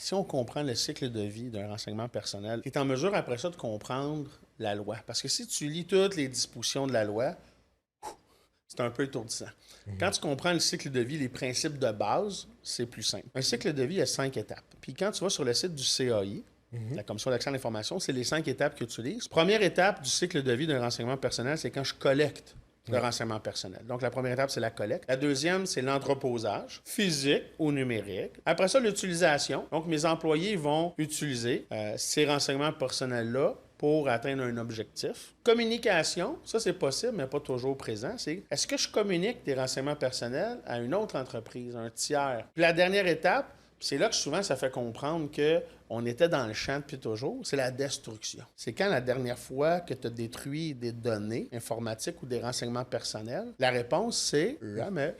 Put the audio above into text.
si on comprend le cycle de vie d'un renseignement personnel, tu es en mesure après ça de comprendre la loi. Parce que si tu lis toutes les dispositions de la loi, c'est un peu étourdissant. Quand tu comprends le cycle de vie, les principes de base, c'est plus simple. Un cycle de vie a 5 étapes. Puis quand tu vas sur le site du CAI, la Commission d'accès à l'information, c'est les 5 étapes que tu utilises. Première étape du cycle de vie d'un renseignement personnel, c'est quand je collecte le renseignement personnel. Donc, la première étape, c'est la collecte. La deuxième, c'est l'entreposage, physique ou numérique. Après ça, l'utilisation. Donc, mes employés vont utiliser ces renseignements personnels-là pour atteindre un objectif. Communication, ça c'est possible, mais pas toujours présent. C'est est-ce que je communique des renseignements personnels à une autre entreprise, un tiers? Puis la dernière étape, c'est là que souvent ça fait comprendre qu'on était dans le champ depuis toujours, c'est la destruction. C'est quand la dernière fois que tu as détruit des données informatiques ou des renseignements personnels? La réponse, c'est jamais.